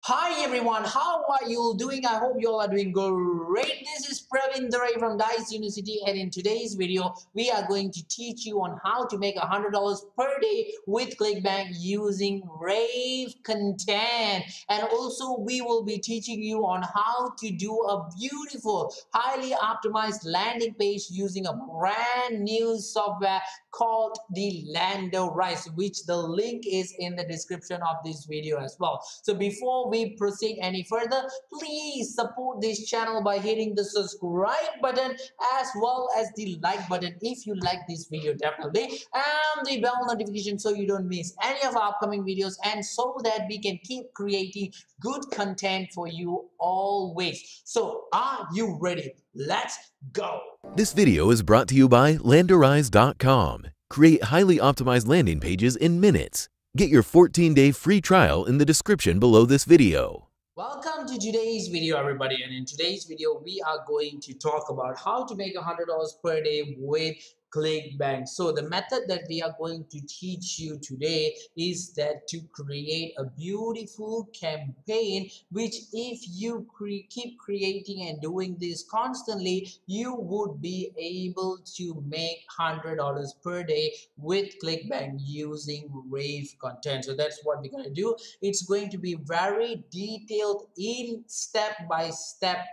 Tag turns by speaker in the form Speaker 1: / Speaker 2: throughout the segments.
Speaker 1: Hi everyone, how are you doing? I hope you all are doing great. This is Praveen Durai from Dijs University, and in today's video, we are going to teach you on how to make $100 per day with Clickbank using Revcontent. And also, we will be teaching you on how to do a beautiful, highly optimized landing page using a brand new software called the Lando Rise, which the link is in the description of this video as well. So before we proceed any further, please support this channel by hitting the subscribe button as well as the like button if you like this video, definitely, and the bell notification so you don't miss any of our upcoming videos, and so that we can keep creating good content for you always. So are you ready? Let's go.
Speaker 2: This video is brought to you by Landerize.com. Create highly optimized landing pages in minutes. Get your 14-day free trial in the description below this video.
Speaker 1: Welcome to today's video, everybody, and in today's video we are going to talk about how to make $100 per day with Clickbank. So the method that we are going to teach you today is that to create a beautiful campaign, which if you keep creating and doing this constantly, you would be able to make $100 per day with Clickbank using Revcontent. So that's what we're going to do. It's going to be very detailed in step-by-step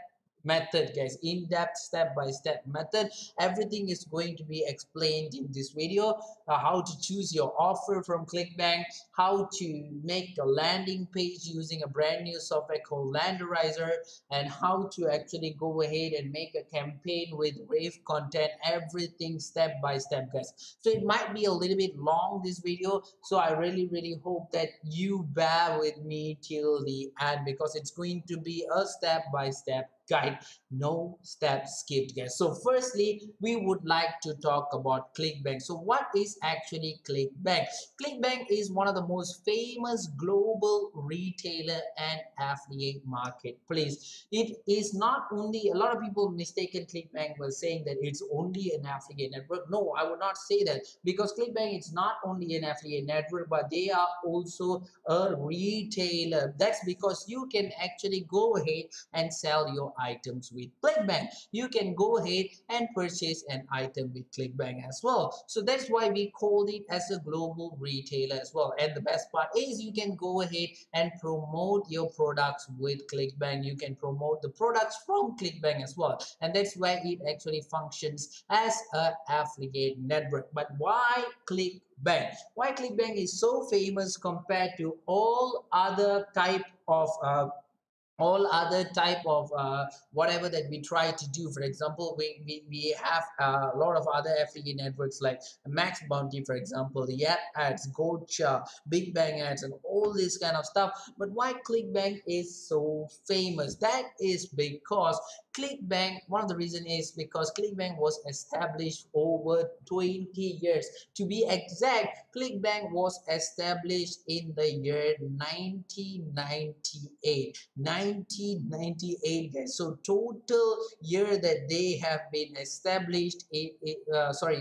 Speaker 1: method, guys, in-depth step-by-step method. Everything is going to be explained in this video. How to choose your offer from Clickbank, how to make a landing page using a brand new software called Landerizer, and how to actually go ahead and make a campaign with Revcontent. Everything step by step, guys. So it might be a little bit long, this video, so I really hope that you bear with me till the end, because it's going to be a step-by-step guide, no step skipped, guys. So firstly, we would like to talk about Clickbank. So what is actually Clickbank? Clickbank is one of the most famous global retailer and affiliate marketplace. It is not only, a lot of people mistaken Clickbank was saying that it's only an affiliate network. No, I would not say that, because Clickbank is not only an affiliate network, but they are also a retailer. That's because you can actually go ahead and sell your items with Clickbank. You can go ahead and purchase an item with Clickbank as well. So that's why we called it as a global retailer as well. And the best part is you can go ahead and promote your products with Clickbank. You can promote the products from Clickbank as well. And that's why it actually functions as an affiliate network. But why Clickbank? Why Clickbank is so famous compared to all other type of whatever that we try to do. For example, we have a lot of other affiliate networks like Max Bounty, for example, the ads, Gocha, Big Bang ads, and all this kind of stuff. But why Clickbank is so famous? That is because Clickbank, one of the reasons is because Clickbank was established over 20 years. To be exact, Clickbank was established in the year 1998. 1998, guys. So total year that they have been established,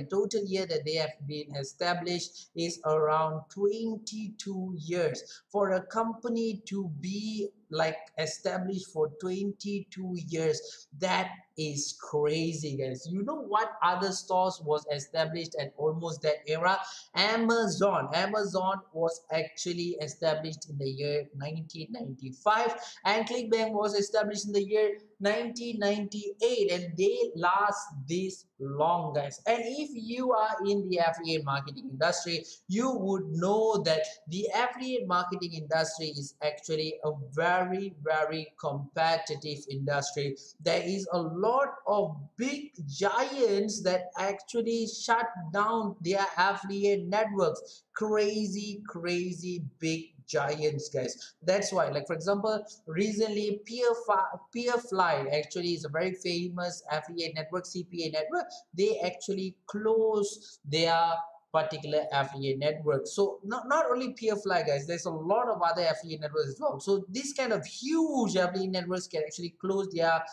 Speaker 1: total year that they have been established is around 22 years. For a company to be like established for 22 years, that is crazy, guys. You know what other stores was established at almost that era? Amazon was actually established in the year 1995, and Clickbank was established in the year 1998, and they last this long, guys. And if you are in the affiliate marketing industry, you would know that the affiliate marketing industry is actually a very competitive industry. There is a lot of big giants that actually shut down their affiliate networks. Crazy big giants, guys. That's why, like, for example, recently Peerfly actually is a very famous affiliate network, CPA network. They actually closed their particular affiliate network. So not only PFly, guys, there's a lot of other affiliate networks as well. So this kind of huge affiliate networks can actually close their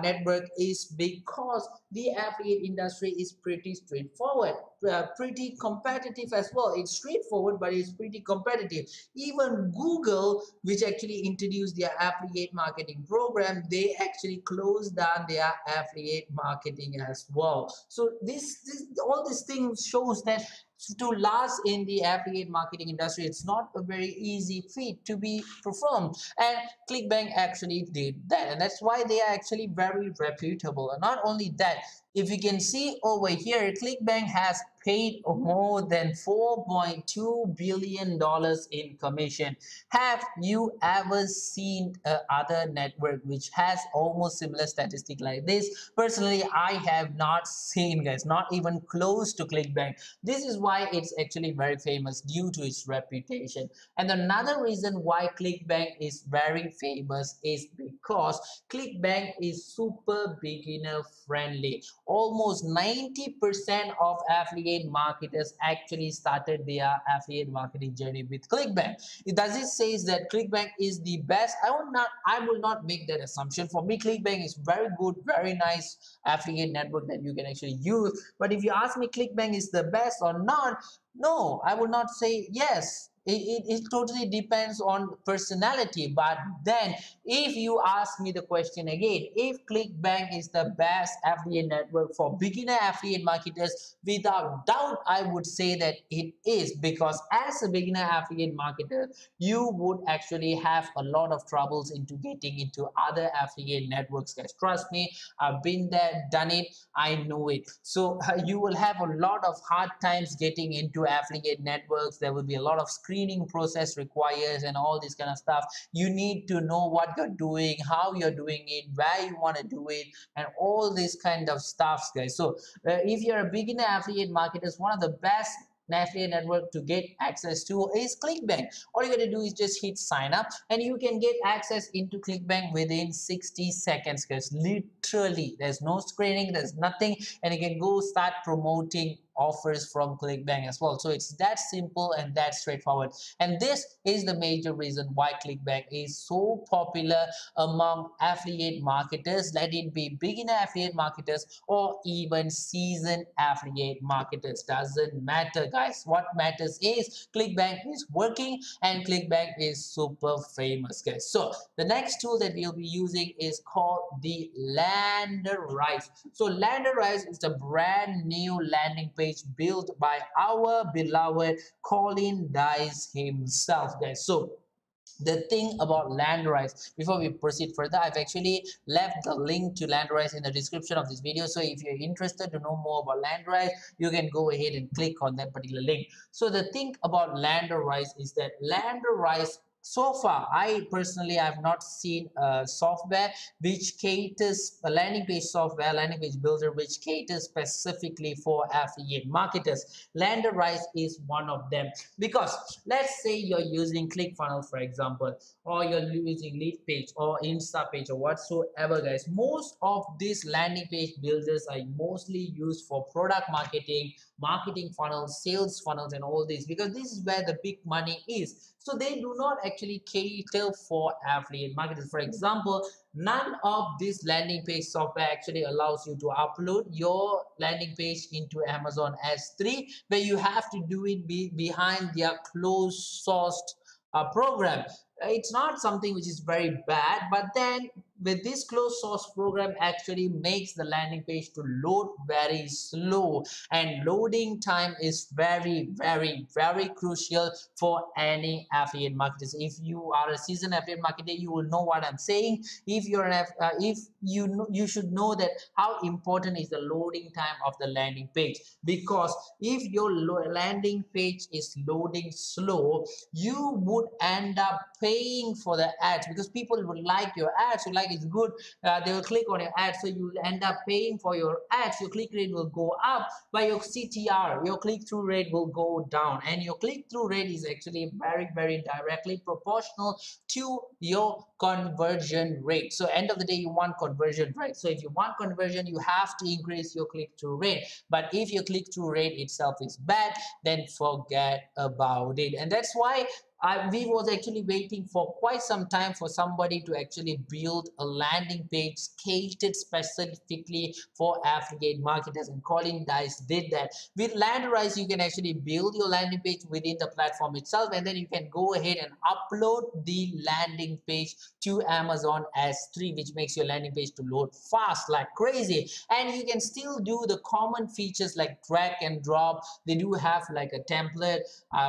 Speaker 1: network is because the affiliate industry is pretty straightforward, pretty competitive as well. It's straightforward, but it's pretty competitive. Even Google, which actually introduced their affiliate marketing program, they actually closed down their affiliate marketing as well. So this all these things shows that to last in the affiliate marketing industry, it's not a very easy feat to be performed. And Clickbank actually did that, and that's why they are actually very reputable. And not only that, if you can see over here, Clickbank has paid more than $4.2 billion in commission. Have you ever seen other network which has almost similar statistic like this? Personally, I have not seen, guys, not even close to Clickbank. This is why it's actually very famous, due to its reputation. And another reason why Clickbank is very famous is because Clickbank is super beginner friendly. Almost 90% of affiliate marketers actually started their affiliate marketing journey with Clickbank. Does it say that Clickbank is the best? I will not make that assumption. For me, Clickbank is very good, very nice affiliate network that you can actually use. But if you ask me Clickbank is the best or not, no, I will not say yes. It totally depends on personality. But then if you ask me the question again, if Clickbank is the best affiliate network for beginner affiliate marketers, without doubt I would say that it is, because as a beginner affiliate marketer, you would actually have a lot of troubles into getting into other affiliate networks, guys. Trust me, I've been there, done it, I know it. So you will have a lot of hard times getting into affiliate networks. There will be a lot of screening process requires and all this kind of stuff. You need to know what you're doing, how you're doing it, where you want to do it, and all this kind of stuff, guys. So if you're a beginner affiliate marketer, one of the best affiliate network to get access to is Clickbank. All you gotta do is just hit sign up and you can get access into Clickbank within 60 seconds, guys. Literally, there's no screening, there's nothing, and you can go start promoting offers from Clickbank as well. So it's that simple and that straightforward. And this is the major reason why Clickbank is so popular among affiliate marketers, let it be beginner affiliate marketers or even seasoned affiliate marketers. Doesn't matter, guys. What matters is Clickbank is working and Clickbank is super famous, guys. So the next tool that we'll be using is called the Landerize. So Landerize is a brand new landing page built by our beloved Colin Dijs himself, guys. So the thing about Landerize, before we proceed further, I've actually left the link to Landerize in the description of this video. So if you're interested to know more about Landerize, you can go ahead and click on that particular link. So the thing about Landerize is that Landerize, so far I personally have not seen a software which caters, a landing page software, landing page builder which caters specifically for affiliate marketers. Landerize is one of them, because let's say you're using ClickFunnels, for example, or you're using Lead Page or Insta Page or whatsoever, guys. Most of these landing page builders are mostly used for product marketing, marketing funnels, sales funnels, and all this, because this is where the big money is. So they do not actually cater for affiliate marketers. For example, none of this landing page software actually allows you to upload your landing page into Amazon S3, where you have to do it behind their closed sourced program. It's not something which is very bad, but then with this closed source program actually makes the landing page to load very slow, and loading time is very, very, very crucial for any affiliate marketers. If you are a seasoned affiliate marketer, you will know what I'm saying. If you're an if you know, you should know that how important is the loading time of the landing page, because if your landing page is loading slow, you would end up paying for the ads, because people would like your ads, would like feedback is good, they will click on your ad, so you will end up paying for your ads. Your click rate will go up, but your CTR, your click-through rate, will go down. And your click-through rate is actually very directly proportional to your conversion rate. So end of the day, you want conversion, right? So if you want conversion, you have to increase your click-through rate. But if your click-through rate itself is bad, then forget about it. And that's why we was actually waiting for quite some time for somebody to actually build a landing page catered specifically for affiliate marketers, and Colin Dijs did that. With Landerize, you can actually build your landing page within the platform itself, and then you can go ahead and upload the landing page to Amazon S3, which makes your landing page to load fast like crazy. And you can still do the common features like drag and drop. They do have like a template,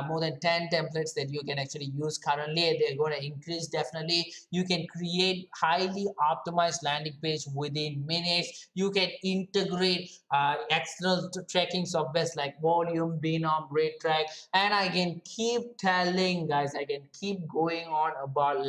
Speaker 1: more than 10 templates that you can actually use currently. They're going to increase definitely. You can create highly optimized landing page within minutes. You can integrate external tracking software like volume, binom, rate track, and I can keep telling guys, I can keep going on about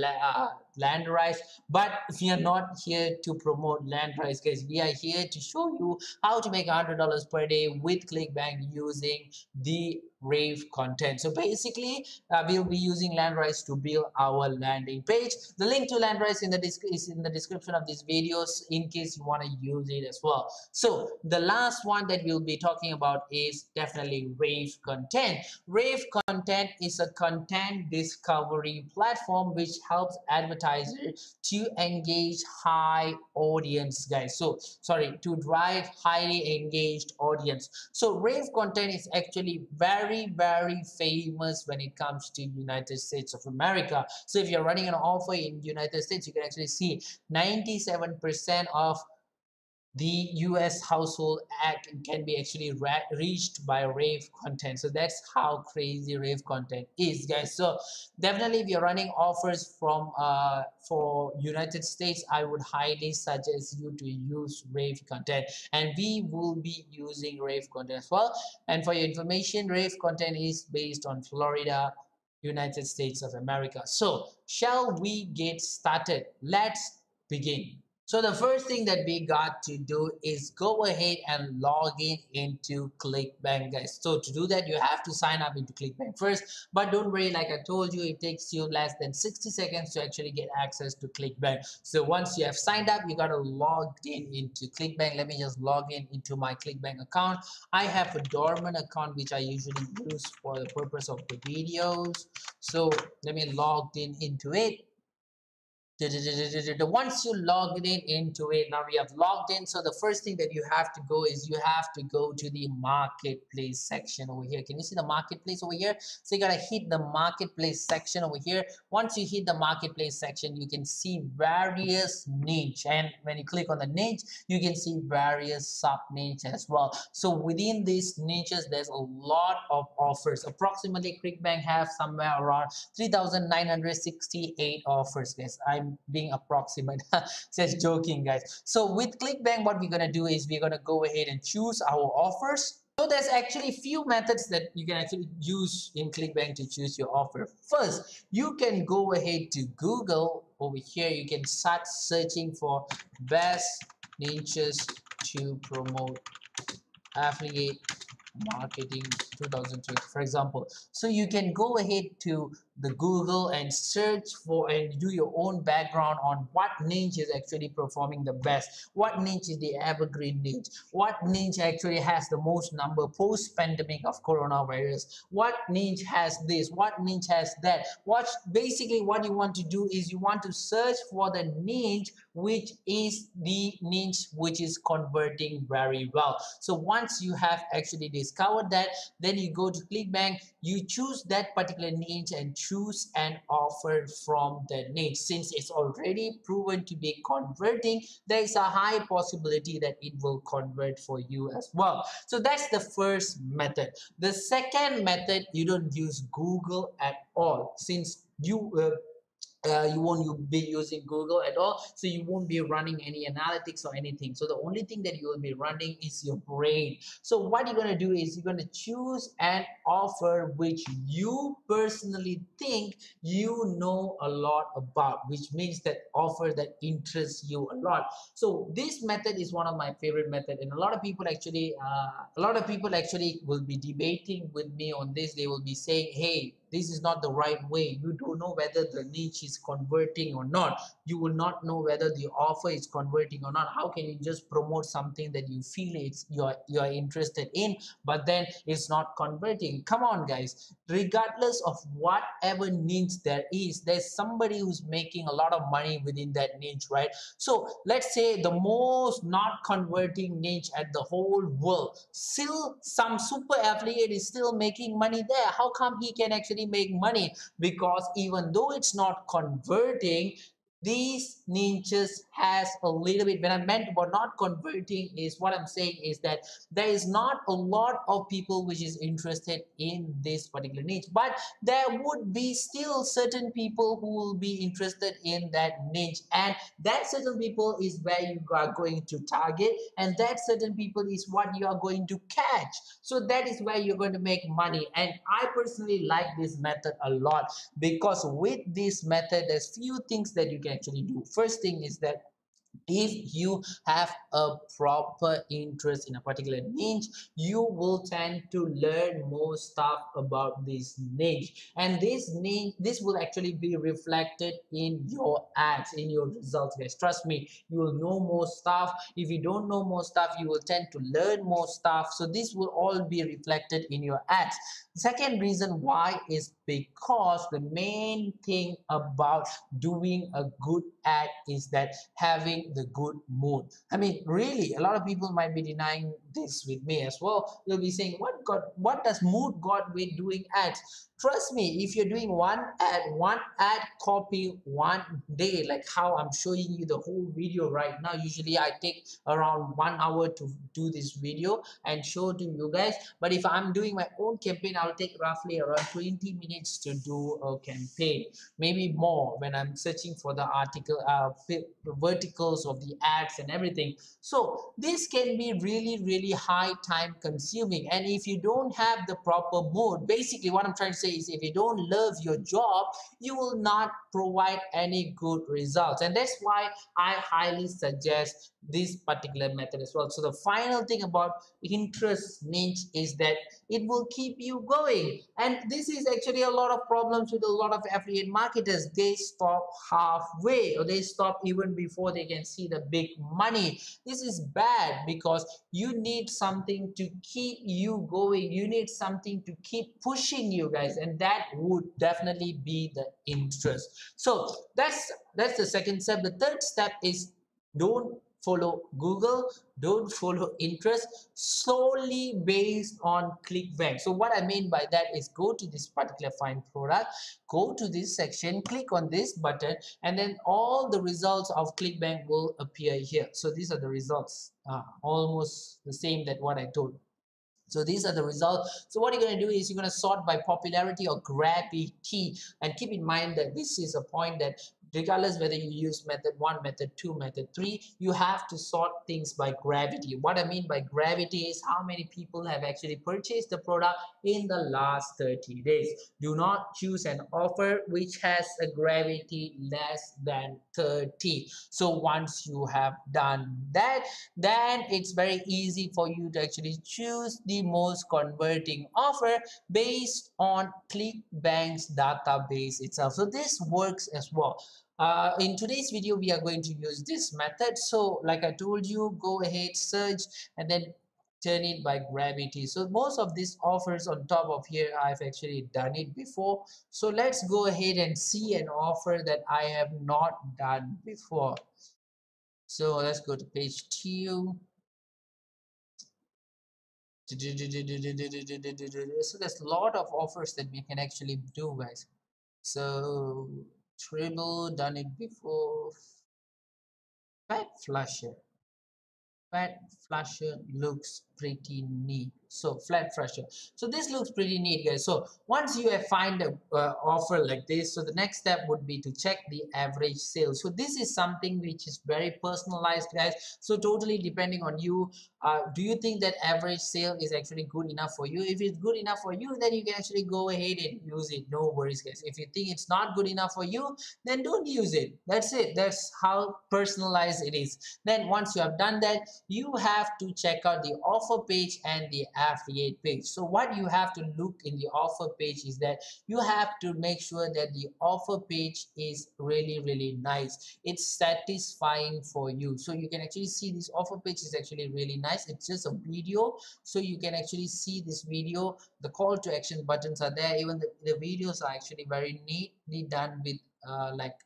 Speaker 1: Landerize, but we are not here to promote Landerize, guys. We are here to show you how to make $100 per day with Clickbank using the Revcontent. So basically, we'll be using Landerize to build our landing page. The link to Landerize is in the description of these videos in case you want to use it as well. So the last one that we'll be talking about is definitely Revcontent. Revcontent is a content discovery platform which helps advertisers to engage high audience, guys. So sorry, to drive highly engaged audience. So Revcontent is actually very famous when it comes to United States of America. So if you're running an offer in United States, you can actually see 97% of the US household act can be actually reached by Revcontent. So that's how crazy Revcontent is, guys. So definitely, if you're running offers from for United States, I would highly suggest you to use Revcontent, and we will be using Revcontent as well. And for your information, Revcontent is based on Florida, United States of America. So shall we get started? Let's begin. So the first thing that we got to do is go ahead and log in into Clickbank, guys. So to do that, you have to sign up into Clickbank first. But don't worry, like I told you, it takes you less than 60 seconds to actually get access to Clickbank. So once you have signed up, you got to log in into Clickbank. Let me just log in into my Clickbank account. I have a dormant account which I usually use for the purpose of the videos. So let me log in into it. Once you log in into it, now we have logged in. So the first thing that you have to go is you have to go to the marketplace section over here. Can you see the marketplace over here? So you gotta hit the marketplace section over here. Once you hit the marketplace section, you can see various niche, and when you click on the niche, you can see various sub niche as well. So within these niches, there's a lot of offers. Approximately, Clickbank have somewhere around 3,968 offers, guys. I'm being approximate, just joking, guys. So with Clickbank, what we're gonna do is we're gonna go ahead and choose our offers. So there's actually few methods that you can actually use in Clickbank to choose your offer. First, you can go ahead to Google over here. You can start searching for best niches to promote affiliate marketing 2020, for example. So you can go ahead to the Google and search for and do your own background on what niche is actually performing the best, what niche is the evergreen niche, what niche actually has the most number post pandemic of coronavirus, what niche has this, what niche has that. What basically what you want to do is you want to search for the niche which is the niche which is converting very well. So once you have actually discovered that, then you go to Clickbank, you choose that particular niche and choose an offer from the niche. Since it's already proven to be converting, there is a high possibility that it will convert for you as well. So that's the first method. The second method, you don't use Google at all, since you you won't be using Google at all, so you won't be running any analytics or anything. So the only thing that you will be running is your brain. So what you're going to do is you're going to choose an offer which you personally think you know a lot about, which means that offer that interests you a lot. So this method is one of my favorite method, and a lot of people actually will be debating with me on this. They will be saying, hey, this is not the right way. You don't know whether the niche is converting or not. You will not know whether the offer is converting or not. How can you just promote something that you feel it's you're interested in, but then it's not converting? Come on, guys. Regardless of whatever niche there is, there's somebody who's making a lot of money within that niche, right? So let's say the most not converting niche at the whole world, still some super affiliate is still making money there. How come he can actually make money? Because even though it's not converting, these niches has a little bit, when I meant about not converting, is what I'm saying is that there is not a lot of people which is interested in this particular niche, but there would be still certain people who will be interested in that niche, and that certain people is where you are going to target, and that certain people is what you are going to catch. So that is where you're going to make money, and I personally like this method a lot, because with this method there's few things that you can actually do. First thing is that if you have a proper interest in a particular niche, you will tend to learn more stuff about this niche, and this will actually be reflected in your ads, in your results, guys. Trust me, you will know more stuff. If you don't know more stuff, you will tend to learn more stuff, so this will all be reflected in your ads. Second reason why is because the main thing about doing a good ad is that having the good mood. I mean, really, a lot of people might be denying this with me as well. They'll be saying, what does mood got with doing ads? Trust me, if you're doing one ad copy one day, like how I'm showing you the whole video right now, usually I take around 1 hour to do this video and show to you guys. But if I'm doing my own campaign, I'll take roughly around 20 minutes to do a campaign, maybe more when I'm searching for the article, verticals of the ads and everything. So this can be really high time consuming, and if you don't have the proper mode, basically what I'm trying to say is, if you don't love your job, you will not provide any good results, and that's why I highly suggest this particular method as well. So the final thing about interest niche is that it will keep you going, and this is actually a lot of problems with a lot of affiliate marketers. They stop halfway, or they stop even before they can see the big money. This is bad, because you need something to keep you going, you need something to keep pushing you, guys, and that would definitely be the interest. So that's the second step. The third step is, don't follow Google, don't follow interest solely based on Clickbank. So what I mean by that is, go to this particular find product, go to this section, click on this button, and then all the results of Clickbank will appear here. So these are the results, almost the same that what I told. So these are the results. So what you're going to do is, you're going to sort by popularity or gravity. And keep in mind that this is a point that regardless whether you use method 1, method 2, method 3, you have to sort things by gravity. What I mean by gravity is how many people have actually purchased the product in the last 30 days. Do not choose an offer which has a gravity less than 30. So once you have done that, then it's very easy for you to actually choose the most converting offer based on Clickbank's database itself. So this works as well. In today's video, we are going to use this method. So like I told you, go ahead, search, and then turn it by gravity. So most of these offers on top of here, I've actually done it before. So let's go ahead and see an offer that I have not done before. So let's go to page 2. So there's a lot of offers that we can actually do, guys. So Triple, done it before. Fat Flusher. Fat Flusher looks pretty neat. So flat fresher. So this looks pretty neat, guys. So once you have find a offer like this, so the next step would be to check the average sales. So this is something which is very personalized, guys. So totally depending on you. Do you think that average sale is actually good enough for you? If it's good enough for you, then you can actually go ahead and use it. No worries, guys. If you think it's not good enough for you, then don't use it. That's it. That's how personalized it is. Then once you have done that, you have to check out the offer page and the affiliate page. So what you have to look in the offer page is that you have to make sure that the offer page is really nice. It's satisfying for you. So you can actually see this offer page is actually really nice. It's just a video, so you can actually see this video. The call to action buttons are there. Even the videos are actually very neatly done with like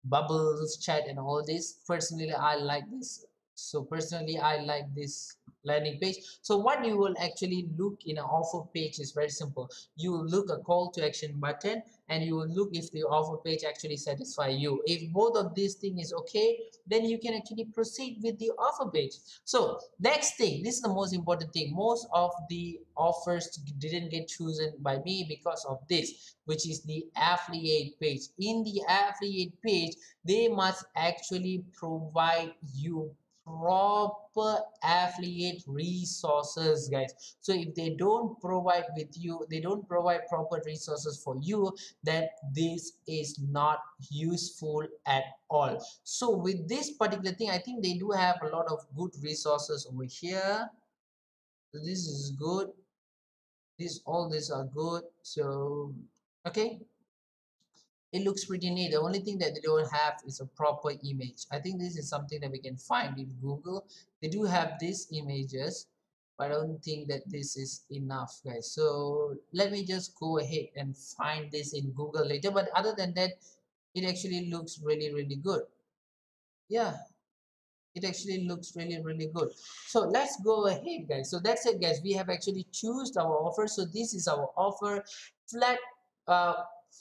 Speaker 1: bubbles chat and all this. Personally, I like this. So personally, I like this landing page. So what you will actually look in an offer page is very simple. You will look a call to action button, and you will look if the offer page actually satisfy you. If both of these thing is okay, then you can actually proceed with the offer page. So next thing, this is the most important thing. Most of the offers didn't get chosen by me because of this, which is the affiliate page. In the affiliate page, they must actually provide you proper affiliate resources, guys. So if they don't provide with you, they don't provide proper resources for you, then this is not useful at all. So with this particular thing, I think they do have a lot of good resources over here. So this is good. All these are good. So okay, it looks pretty neat. The only thing that they don't have is a proper image. I think this is something that we can find in Google. They do have these images, but I don't think that this is enough, guys. So let me just go ahead and find this in Google later. But other than that, it actually looks really good. Yeah, it actually looks really good. So let's go ahead, guys. So that's it, guys. We have actually chosen our offer. So this is our offer: flat uh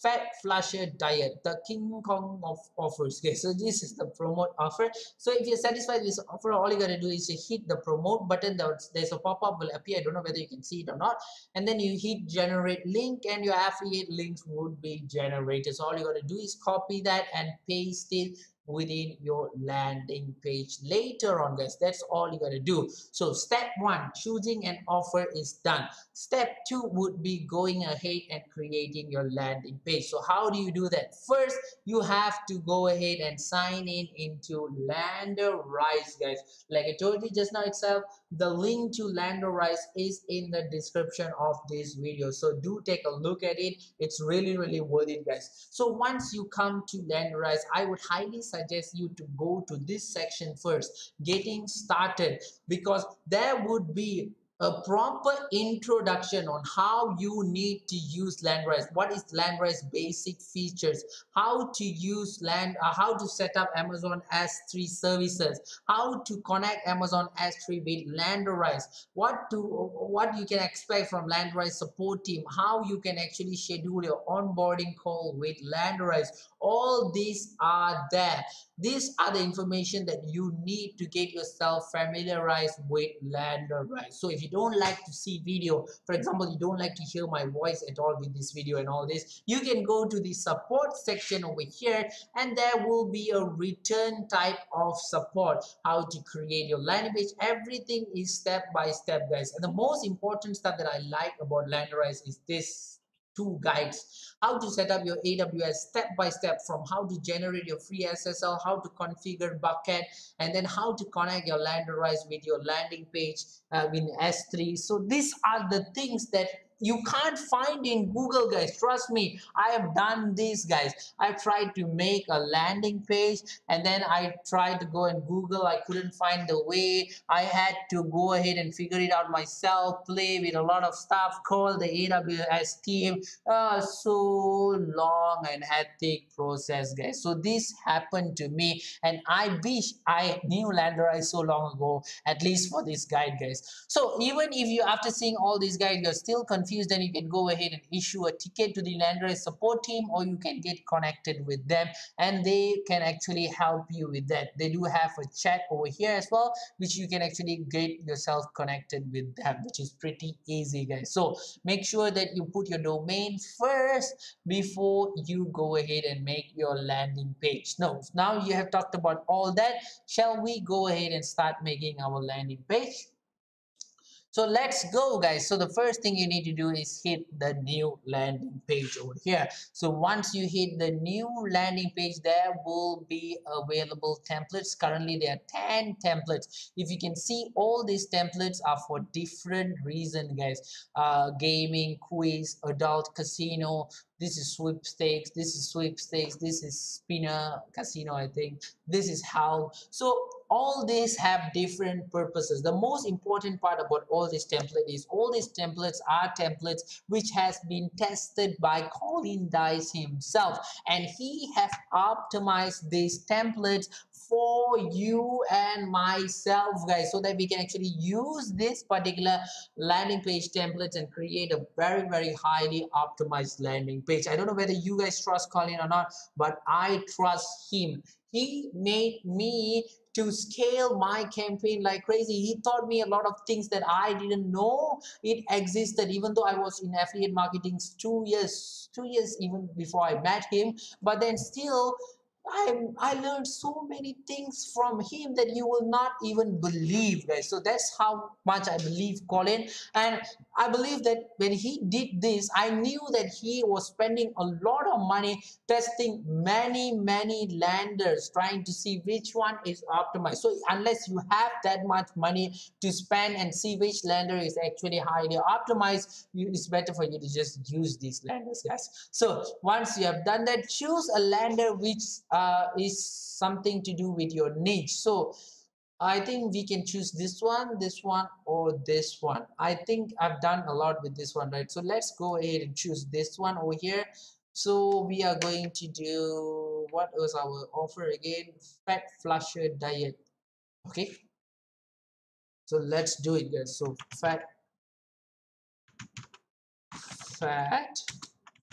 Speaker 1: fat flusher diet, the king kong of offers. Okay, so this is the promote offer. So if you're satisfied with this offer, all you gotta do is you hit the promote button. There's a pop-up will appear. I don't know whether you can see it or not. And then you hit generate link, and your affiliate links would be generated. So all you gotta do is copy that and paste it within your landing page later on, guys. That's all you gotta do. So step one, choosing an offer, is done. Step two would be going ahead and creating your landing page. So how do you do that? First, you have to go ahead and sign in into Landerize, guys. Like I told you just now itself, the link to Landerize is in the description of this video. So do take a look at it. It's really worth it, guys. So once you come to Landerize, I would highly suggest you to go to this section first, getting started, because there would be a proper introduction on how you need to use Landrise. What is Landrise basic features? How to use how to set up Amazon S3 services? How to connect Amazon S3 with Landrise? What you can expect from Landrise support team? How you can actually schedule your onboarding call with Landrise? All these are there. These are the information that you need to get yourself familiarized with Landerize. So if you don't like to see video, for example, you don't like to hear my voice at all with this video and all this, you can go to the support section over here, and there will be a return type of support, how to create your landing page. Everything is step by step, guys. And the most important stuff that I like about Landerize is this two guides: how to set up your AWS step by step, from how to generate your free SSL, how to configure bucket, and then how to connect your Landerize with your landing page in S3. So these are the things that you can't find in Google, guys. Trust me, I have done this, guys. I tried to make a landing page, and then I tried to go and Google. I couldn't find the way. I had to go ahead and figure it out myself, play with a lot of stuff, call the AWS team. So long and hectic process, guys. So this happened to me, and I wish I knew Landerize so long ago, at least for this guide, guys. So even if you, after seeing all these guides, you're still confused confused, then you can go ahead and issue a ticket to the lender support team, or you can get connected with them and they can actually help you with that. They do have a chat over here as well, which you can actually get yourself connected with them, which is pretty easy, guys. So make sure that you put your domain first before you go ahead and make your landing page. Now you have talked about all that. Shall we go ahead and start making our landing page? So let's go, guys. So the first thing you need to do is hit the new landing page over here. So once you hit the new landing page, there will be available templates. Currently there are 10 templates. If you can see, all these templates are for different reasons, guys. Gaming, quiz, adult, casino. This is sweepstakes, this is sweepstakes, this is spinner, casino, I think. This is how. So all these have different purposes. The most important part about all this template is all these templates are templates which has been tested by Colin Dijs himself, and he has optimized these templates for you and myself, guys, so that we can actually use this particular landing page templates and create a very highly optimized landing page. I don't know whether you guys trust Colin or not, but I trust him. He made me to scale my campaign like crazy. He taught me a lot of things that I didn't know it existed, even though I was in affiliate marketing 2 years even before I met him. But then still, I learned so many things from him that you will not even believe, guys. So that's how much I believe Colin. And I believe that when he did this, I knew that he was spending a lot of money testing many lenders, trying to see which one is optimized. So unless you have that much money to spend and see which lender is actually highly optimized, it's better for you to just use these lenders, guys. So once you have done that, choose a lender which is something to do with your niche. So I think we can choose this one, or this one. I think I've done a lot with this one, right? So let's go ahead and choose this one over here. So we are going to do, what was our offer again? Fat flusher diet. Okay. So let's do it, guys. So fat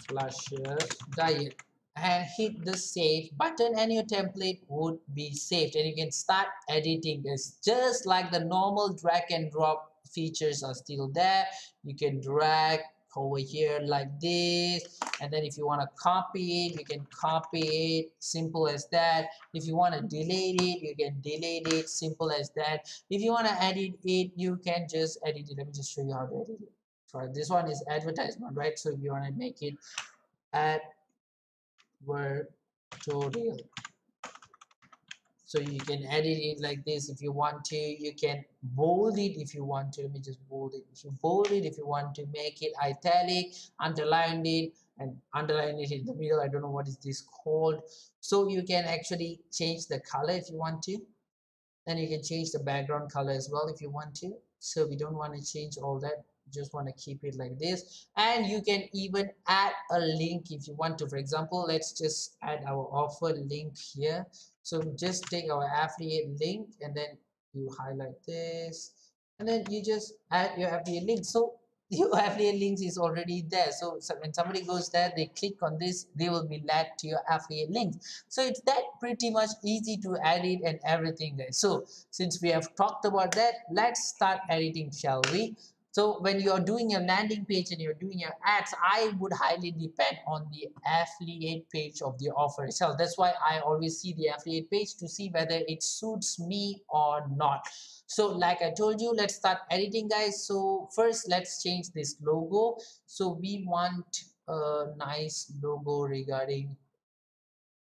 Speaker 1: flusher diet, and hit the save button, and your template would be saved, and you can start editing. It's just like the normal drag and drop features are still there. You can drag over here like this, and then if you want to copy it, you can copy it, simple as that. If you want to delete it, you can delete it, simple as that. If you want to edit it, you can just edit it. Let me just show you how to edit it. So this one is advertisement, right? So if you want to make it advertorial, so you can edit it like this if you want to. You can bold it if you want to. Let me just bold it. If you bold it, if you want to make it italic, underline it, and underline it in the middle. I don't know what is this called. So you can actually change the color if you want to, and you can change the background color as well if you want to. So we don't want to change all that, just want to keep it like this. And you can even add a link if you want to. For example, let's just add our offer link here. So just take our affiliate link, and then you highlight this, and then you just add your affiliate link. So your affiliate links is already there. So when somebody goes there, they click on this, they will be led to your affiliate links. So it's that pretty much easy to edit and everything, guys. So since we have talked about that, let's start editing, shall we? So when you're doing your landing page and you're doing your ads, I would highly depend on the affiliate page of the offer itself. That's why I always see the affiliate page to see whether it suits me or not. So like I told you, let's start editing, guys. So first, let's change this logo. So we want a nice logo regarding,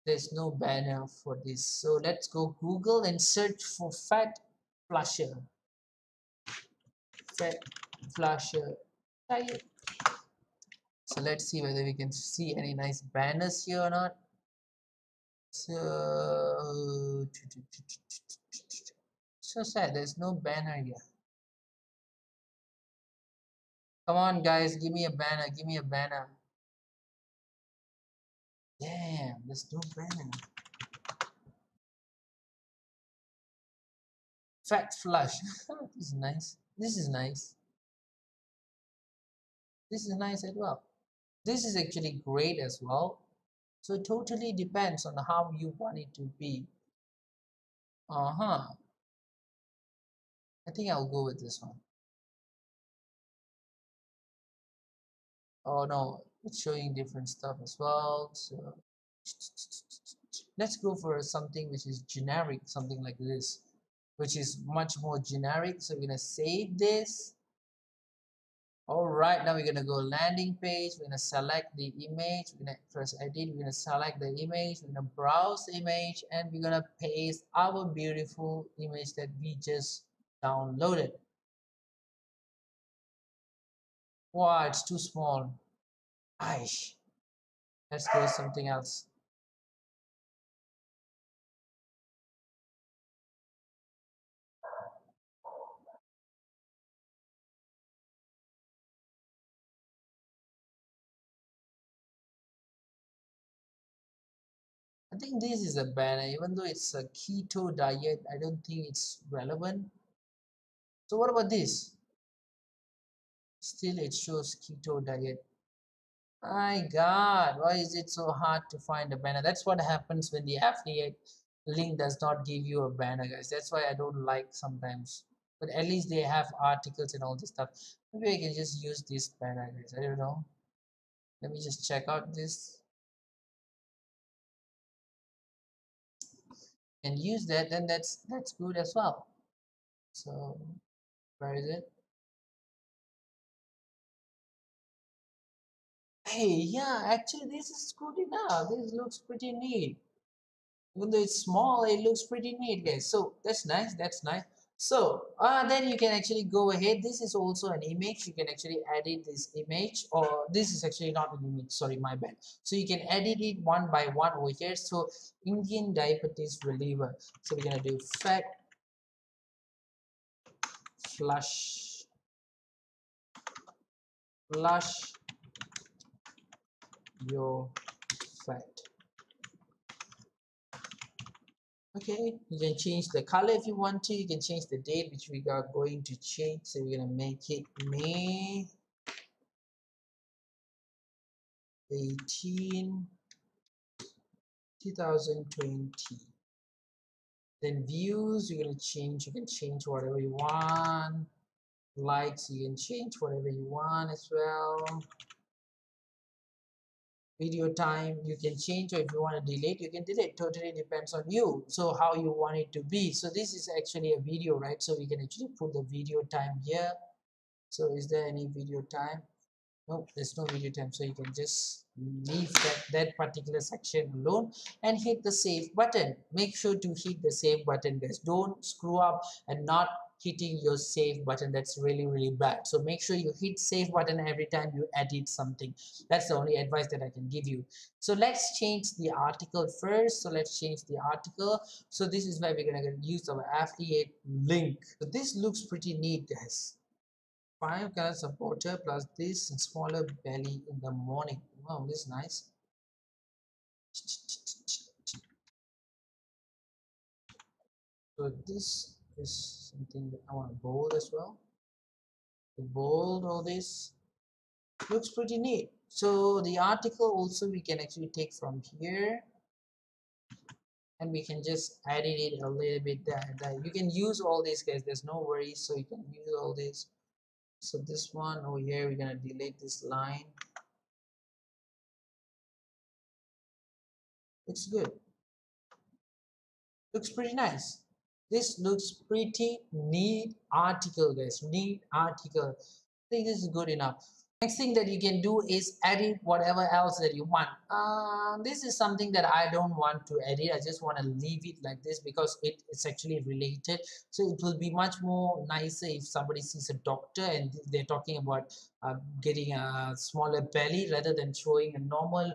Speaker 1: there's no banner for this. So let's go Google and search for fat flusher. Fat flusher diet. So let's see whether we can see any nice banners here or not. So sad, there's no banner here. Come on, guys, give me a banner, give me a banner. Damn, there's no banner. Fat flush. This is nice. This is nice. This is nice as well. This is actually great as well. So it totally depends on how you want it to be. Uh-huh. I think I'll go with this one. Oh no, it's showing different stuff as well. So let's go for something which is generic, something like this, which is much more generic. So we're gonna save this. All right, now we're gonna go landing page. We're gonna select the image. We're gonna press edit. We're gonna select the image. We're gonna browse the image, and we're gonna paste our beautiful image that we just downloaded. Wow, it's too small. Aish. Let's go something else. I think this is a banner, even though it's a keto diet, I don't think it's relevant. So what about this? Still it shows keto diet. My God, why is it so hard to find a banner? That's what happens when the affiliate link does not give you a banner, guys. That's why I don't like sometimes. But at least they have articles and all this stuff. Maybe I can just use this banner, guys. I don't know. Let me just check out this and use that. Then that's good as well. So where is it? Hey, yeah, actually this is good enough. This looks pretty neat. Even though it's small, it looks pretty neat, guys. So that's nice, that's nice. So then you can actually go ahead. This is also an image. You can actually edit this image, or this is actually not an image, sorry, my bad. So you can edit it one by one over here. So Indian diabetes reliever. So we're gonna do fat flush flush your fat. Okay, you can change the color if you want to. You can change the date, which we are going to change. So we're gonna make it May 18, 2020. Then views, you're gonna change. You can change whatever you want. Likes, you can change whatever you want as well. Video time, you can change, or if you want to delete, you can delete. Totally depends on you. So how you want it to be. So this is actually a video, right? So we can actually put the video time here. So is there any video time? Nope, there's no video time. So you can just leave that particular section alone and hit the save button. Make sure to hit the save button, guys. Don't screw up and not hitting your save button. That's really bad. So make sure you hit save button every time you edit something. That's the only advice that I can give you. So let's change the article first. So let's change the article. So this is where we're gonna use our affiliate link. So this looks pretty neat, guys. 5 color supporter plus this and smaller belly in the morning. Wow, this is nice. So this is something that I want to bold as well. To bold all this looks pretty neat. So the article also we can actually take from here, and we can just edit it a little bit there. You can use all these, guys. There's no worries. So you can use all this. So this one over here, we're gonna delete this line. Looks good. Looks pretty nice. This looks pretty neat article, guys. Neat article. I think this is good enough. Next thing that you can do is edit whatever else that you want. This is something that I don't want to edit. I just want to leave it like this because it's actually related. So it will be much more nicer if somebody sees a doctor and they're talking about getting a smaller belly rather than showing a normal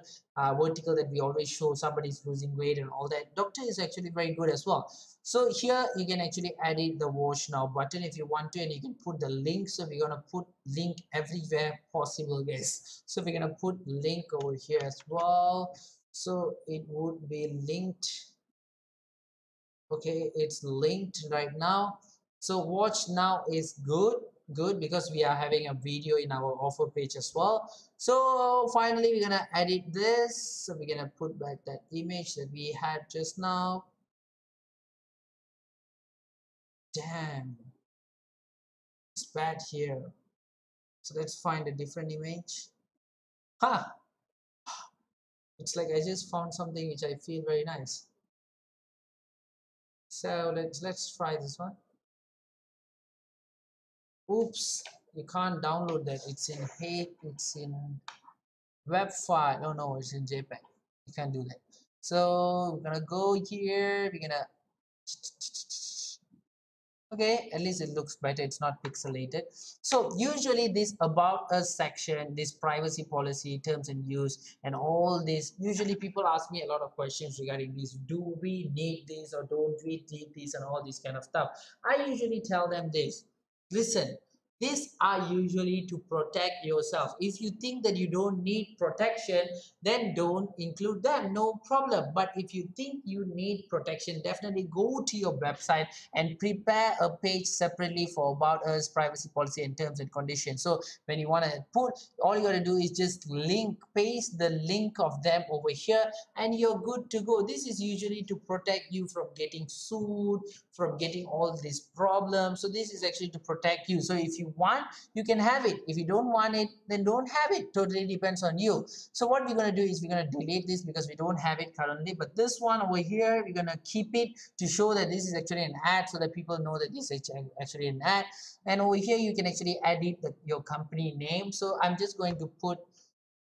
Speaker 1: vertical that we always show somebody's losing weight and all that. Doctor is actually very good as well. So here you can actually edit the watch now button if you want to, and you can put the link. So we're gonna put link everywhere possible, guys. So we're gonna put link over here as well. So it would be linked. Okay, it's linked right now. So watch now is good. good, because we are having a video in our offer page as well. So finally we're gonna edit this. So we're gonna put back that image that we had just now. Damn, it's bad here. So let's find a different image. Huh, it's like I just found something which I feel very nice. So let's try this one. Oops, you can't download that. It's in it's in web file. Oh no, it's in JPEG. You can't do that. So we're gonna go here. We're gonna, okay, at least it looks better, it's not pixelated. So usually this about us section, this privacy policy, terms and use, and all this, usually people ask me a lot of questions regarding this. Do we need this or don't we need this, and all this kind of stuff. I usually tell them this: listen, these are usually to protect yourself. If you think that you don't need protection, then don't include them, no problem. But if you think you need protection, definitely go to your website and prepare a page separately for about us, privacy policy, and terms and conditions. So when you want to put, all you got to do is just paste the link of them over here, and you're good to go. This is usually to protect you from getting sued, from getting all these problems. So this is actually to protect you. So if you want, you can have it. If you don't want it, then don't have it. Totally depends on you. So what we're going to do is we're going to delete this because we don't have it currently. But this one over here, we're going to keep it to show that this is actually an ad, so that people know that this is actually an ad. And over here, you can actually edit your company name. So I'm just going to put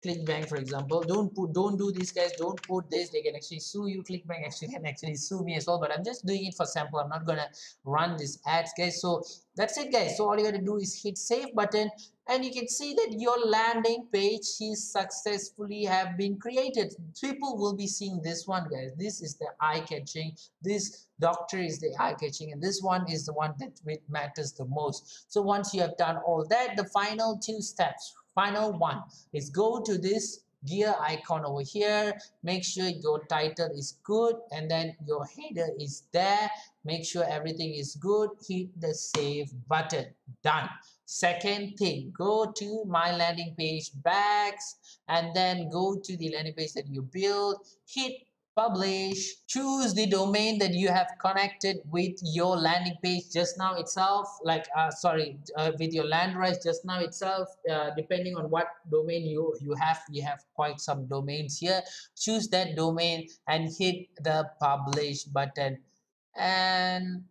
Speaker 1: Clickbank, for example. Don't do this, guys. Don't put this. They can actually sue you. Clickbank actually can actually sue me as well. But I'm just doing it for sample. I'm not gonna run these ads, guys. So that's it, guys. So all you gotta do is hit save button, and you can see that your landing page is successfully have been created. People will be seeing this one, guys. This is the eye-catching. This doctor is the eye-catching, and this one is the one that matters the most. So once you have done all that, the final two steps. Final one is go to this gear icon over here, make sure your title is good, and then your header is there. Make sure everything is good, hit the save button. Done. Second thing, go to my landing page backs, and then go to the landing page that you build, hit publish, choose the domain that you have connected with your landing page just now itself, like with your Landrise just now itself. Depending on what domain you have quite some domains here. Choose that domain and hit the publish button, and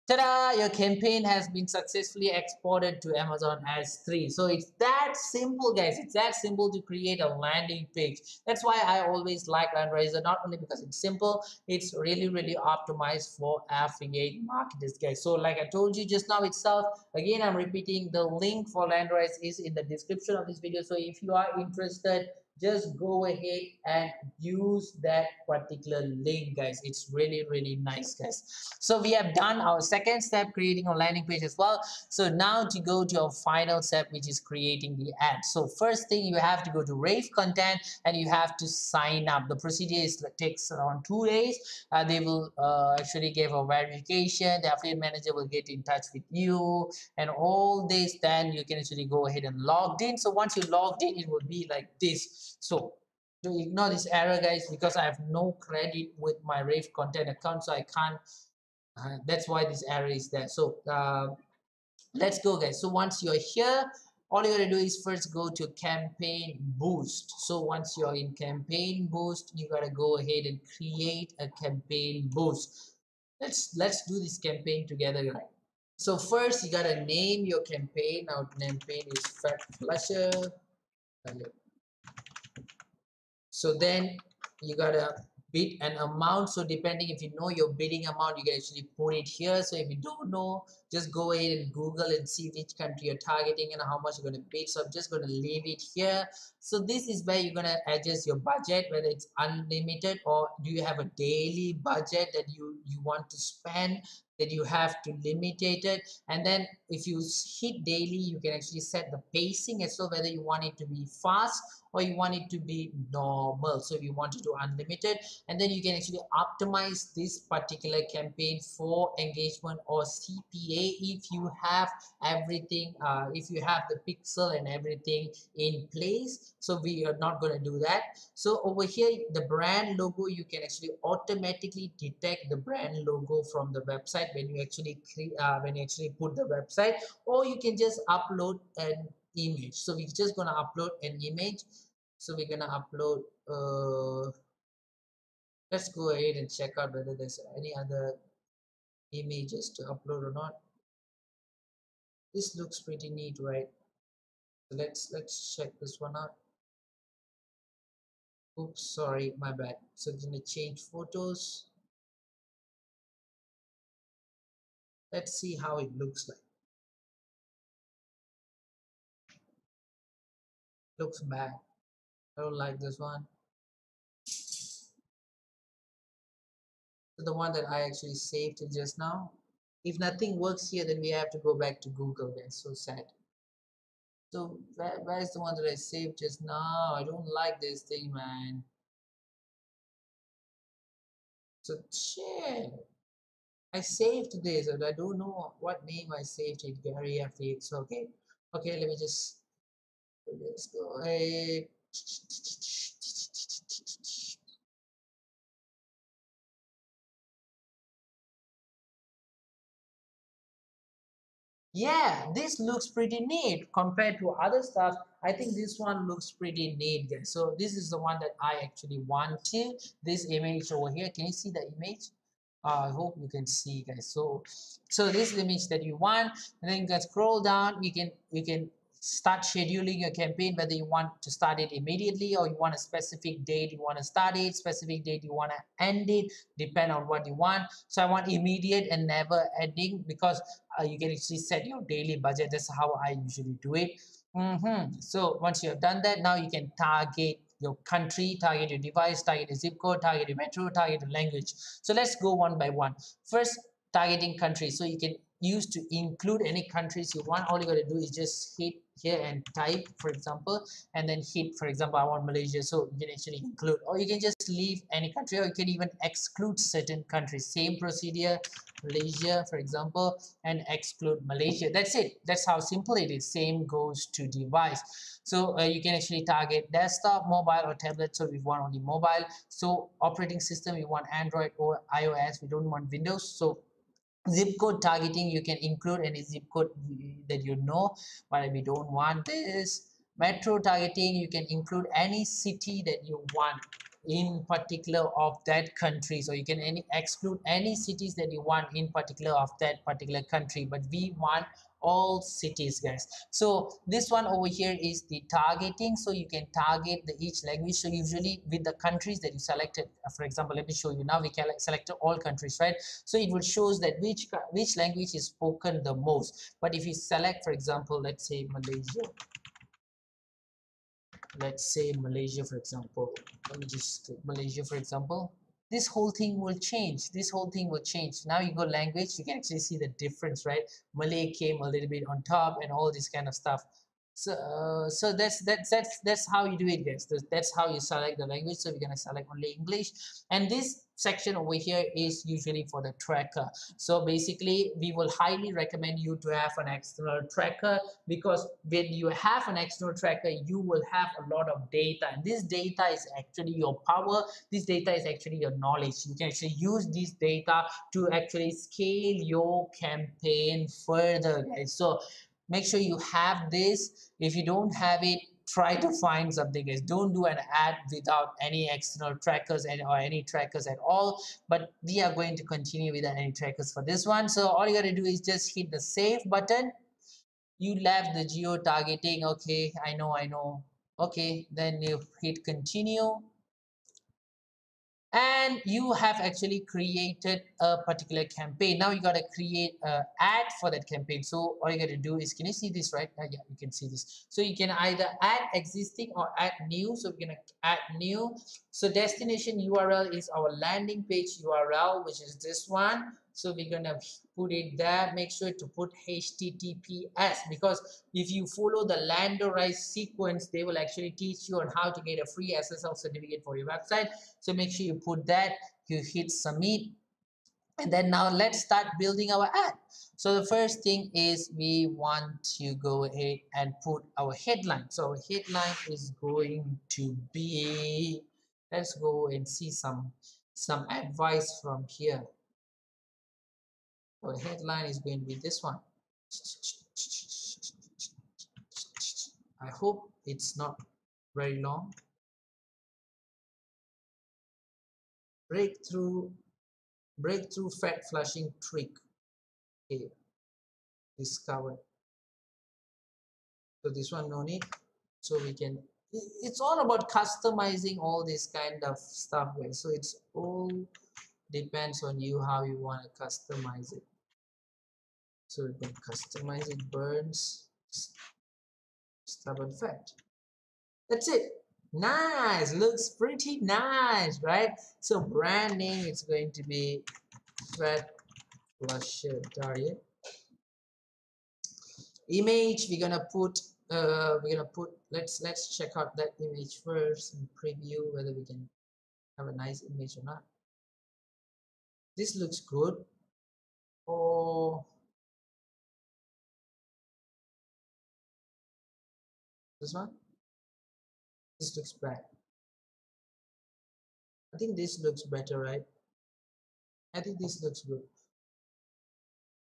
Speaker 1: ta-da! Your campaign has been successfully exported to Amazon S3. So it's that simple, guys. It's that simple to create a landing page. That's why I always like Landrise, not only because it's simple, it's really, really optimized for affiliate marketers, guys. So like I told you just now itself, again, I'm repeating, the link for Landrise is in the description of this video. So if you are interested, just go ahead and use that particular link, guys. It's really, really nice, guys. So we have done our second step, creating a landing page as well. So now to go to our final step, which is creating the ad. So first thing, you have to go to Revcontent and you have to sign up. The procedure takes around 2 days. They will actually give a verification. The affiliate manager will get in touch with you and all this. Then you can actually go ahead and log in. So once you logged in, it will be like this. So to ignore this error, guys, because I have no credit with my Revcontent account, so I can't. That's why this error is there. So let's go, guys. So once you're here, all you gotta do is first go to campaign boost. So once you're in campaign boost, you gotta go ahead and create a campaign boost. Let's do this campaign together, guys. So first you gotta name your campaign. Our campaign is Fat Flusher. So then you gotta bid an amount. So depending, if you know your bidding amount, you can actually put it here. So if you don't know, just go ahead and Google and see which country you're targeting and how much you're going to bid. So I'm just going to leave it here. So this is where you're going to adjust your budget, whether it's unlimited or do you have a daily budget that you want to spend. that you have to limit it. And then if you hit daily, you can actually set the pacing as well, whether you want it to be fast or you want it to be normal. So if you want it to unlimited, and then you can actually optimize this particular campaign for engagement or CPA if you have everything, if you have the pixel and everything in place. So we are not going to do that. So over here, the brand logo, you can actually automatically detect the brand logo from the website when you actually put the website, or you can just upload an image. So we're just gonna upload an image. So we're gonna upload. Let's go ahead and check out whether there's any other images to upload or not. This looks pretty neat, right? So let's check this one out. Oops, sorry, my bad. So I'm gonna change photos. Let's see how it looks like. Looks bad. I don't like this one. So the one that I actually saved it just now. If nothing works here, then we have to go back to Google. That's so sad. So where's the one that I saved just now? I don't like this thing, man. So shit. I saved this, and I don't know what name I saved it. Gary FX. Okay. Okay, let me just go ahead. Yeah, this looks pretty neat compared to other stuff. I think this one looks pretty neat, guys. So this is the one that I actually wanted. This image over here, can you see the image? I hope you can see, guys. So this image that you want, and then you can scroll down. You can start scheduling your campaign, whether you want to start it immediately or you want a specific date you want to start it, specific date you want to end it, depend on what you want. So I want immediate and never ending, because you can actually set your daily budget. That's how I usually do it. So once you have done that, now you can target your country, target your device, target your zip code, target your metro, target your language. So let's go one by one. First, targeting countries. So you can use to include any countries you want. All you got to do is just hit here and type, for example, and then hit, for example, I want Malaysia. So you can actually include, or you can just leave any country, or you can even exclude certain countries. Same procedure, Malaysia, for example, and exclude Malaysia. That's it. That's how simple it is. Same goes to device. So you can actually target desktop, mobile, or tablet. So we want only mobile. So operating system, we want Android or iOS. We don't want Windows. So zip code targeting, you can include any zip code that you know, but we don't want this. Metro targeting, you can include any city that you want in particular of that country. So you can exclude any cities that you want in particular of that particular country, but we want all cities, guys. So this one over here is the targeting. So you can target the each language. So usually with the countries that you selected, for example, let me show you now. We can select all countries, right? So it will shows that which language is spoken the most. But if you select, for example, let's say Malaysia, for example, let me just click Malaysia, for example. This whole thing will change. This whole thing will change. Now you go language, you can actually see the difference, right? Malay came a little bit on top and all this kind of stuff. So that's how you do it, guys. That's how you select the language. So we're gonna select only English, and this section over here is usually for the tracker. So basically, we will highly recommend you to have an external tracker, because when you have an external tracker, you will have a lot of data, and this data is actually your power. This data is actually your knowledge. You can actually use this data to actually scale your campaign further, guys. So make sure you have this. If you don't have it, try to find something, guys. Don't do an ad without any external trackers or any trackers at all. But we are going to continue without any trackers for this one. So all you got to do is just hit the save button. You left the geo targeting. Okay, I know. Okay, then you hit continue, and you have actually created a particular campaign. Now you got to create an ad for that campaign. So all you got to do is, can you see this, right? Yeah, you can see this. So you can either add existing or add new. So we're going to add new. So destination URL is our landing page URL, which is this one. So we're gonna put it there. Make sure to put HTTPS, because if you follow the landerize sequence, they will actually teach you on how to get a free SSL certificate for your website. So make sure you put that, you hit submit, and then now let's start building our ad. So the first thing is we want to go ahead and put our headline. So our headline is going to be, let's go and see some advice from here. Our headline is going to be this one. I hope it's not very long. Breakthrough fat flushing trick, okay, discovered. So this one no need. So we can, it's all about customizing all this kind of stuff, guys. So it's all depends on you how you want to customize it. So we can customize it. Burns stubborn fat. That's it. Nice, looks pretty nice, right? So brand name, it's going to be fat flusher diet. Image, we're gonna put let's check out that image first and preview whether we can have a nice image or not. This looks good. Or this one, this looks bad. I think this looks better, right? I think this looks good.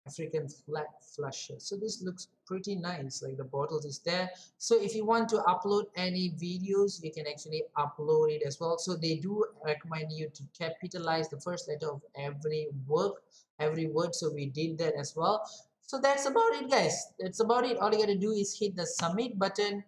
Speaker 1: African flat flusher. So this looks pretty nice, like the bottle is there. So if you want to upload any videos, you can actually upload it as well. So they do recommend you to capitalize the first letter of every word. So we did that as well. So that's about it, guys. That's about it. All you gotta do is hit the submit button,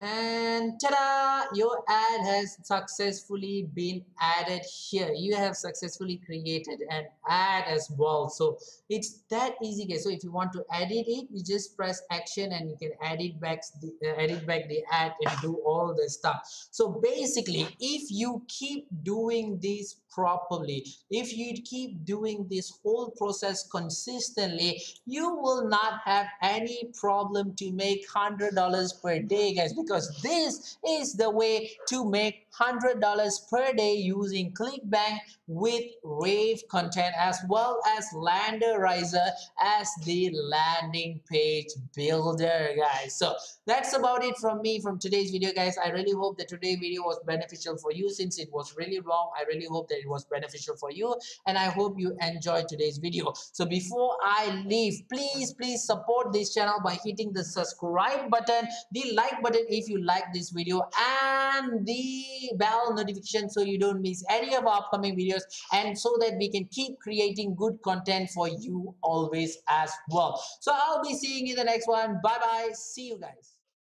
Speaker 1: and ta-da, your ad has successfully been added here. You have successfully created an ad as well. So it's that easy, guys. So if you want to edit it, you just press action and you can edit back the ad and do all the stuff. So basically, if you keep doing this properly, if you keep doing this whole process consistently, you will not have any problem to make $100 per day, guys, because this is the way to make $100 per day using Clickbank with Revcontent as well as Landerizer as the landing page builder, guys. So that's about it from me from today's video, guys. I really hope that today's video was beneficial for you. Since it was really long, I really hope that it was beneficial for you, and I hope you enjoyed today's video. So before I leave, please support this channel by hitting the subscribe button, the like button if you like this video, and the bell notification so you don't miss any of our upcoming videos, and so that we can keep creating good content for you always as well. So I'll be seeing you in the next one. Bye bye. See you guys.